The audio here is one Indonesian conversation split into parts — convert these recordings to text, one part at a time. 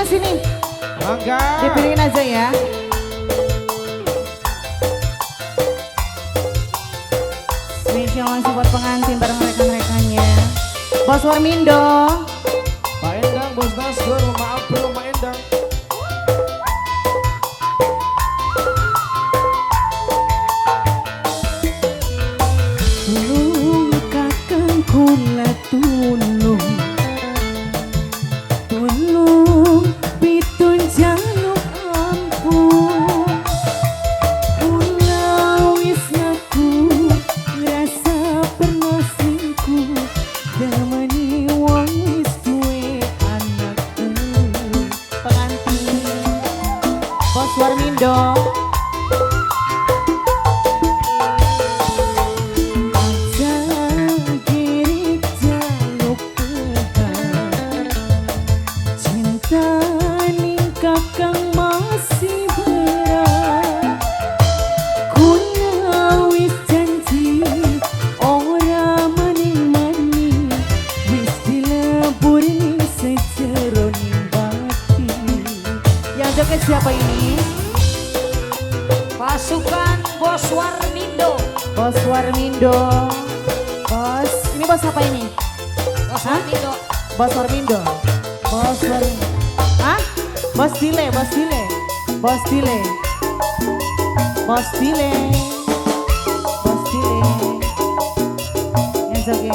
Mas ini. Mangga. Dipilihin aja ya. Spesial langsung buat pengantin bareng rekan-rekannya. Bos Warmindo. Pak Endang, Bos Nasgor, maaf belum Pak Endang. Tulung kakang kula tulung. Tulung pitun jaluk ampun. Kula wis ngaku ngrasa pernah selingkuh. Damani wong wis duwe anak pengantin. Bos Warmindo. Siapa ini? Pasukan Bos Warmindo. Bos Warmindo. Bos, ini bos apa ini? Bos Warmindo. Bos Warmindo. Bos Warmindo. Hah? Bos Dile, Bos Dile. Bos Dile. Bos Dile. Bos Dile. It's okay.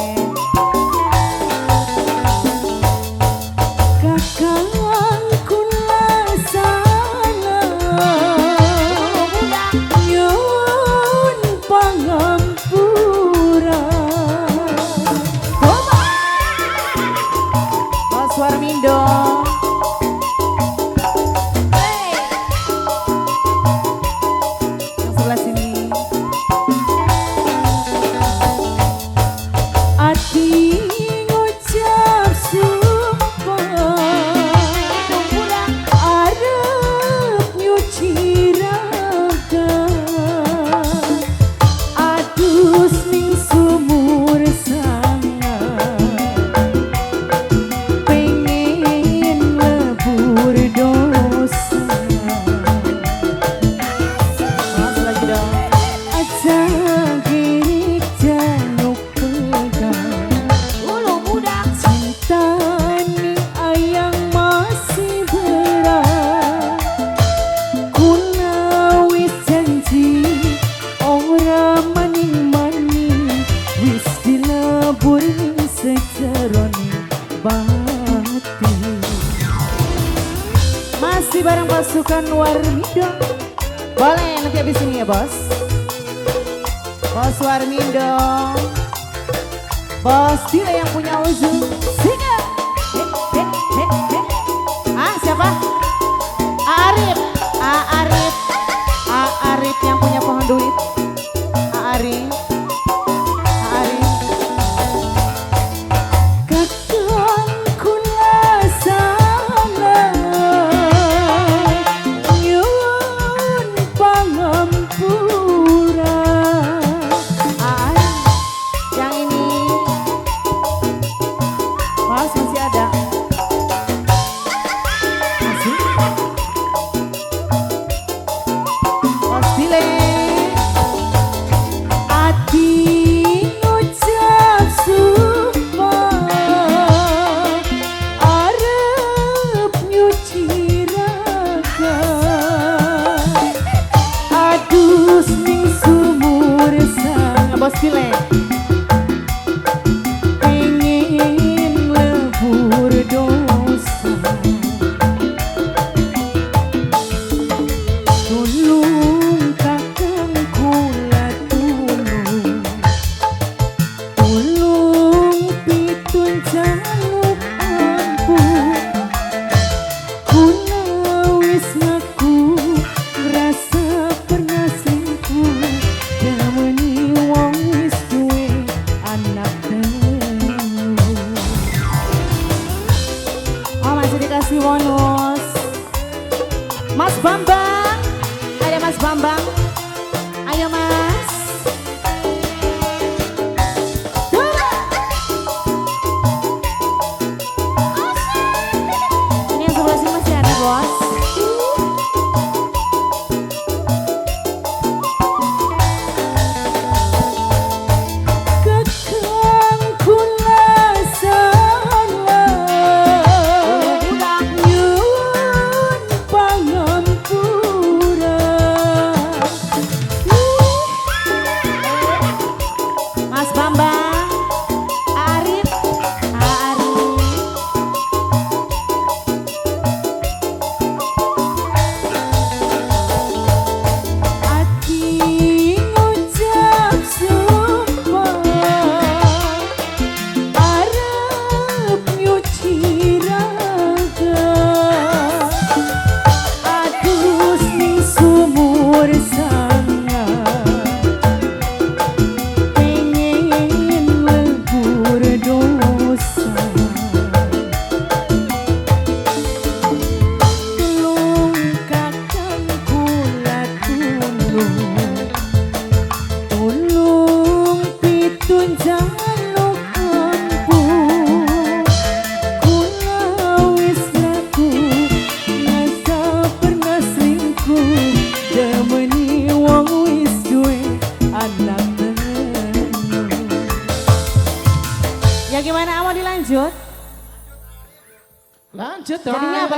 Warmindo. Yang sebelah sini. Ati ngucap sumpah arep nyuci raga adus ning sumur sangat. Masih bareng pasukan Warmindo. Boleh nanti habis ini ya bos. Bos Warmindo. Bos Dile yang punya ujung. Singa. Ah siapa? Arif. Arif. Arif yang punya pohon duit. Arif. Bos Dile pengen lebur dosa, tulung kakang kula tulung, tulung pitun jaluk ampun. Kula wis ngaku ngrasa pernah selingkuh. Damani wong wis duwe anak oh masih dikasih bonus. Mas Bambang. Ada Mas Bambang. Ayo Mas. Ini yang sebelah sini masih ada. lanjut. Lanjut dong. Jadinya apa?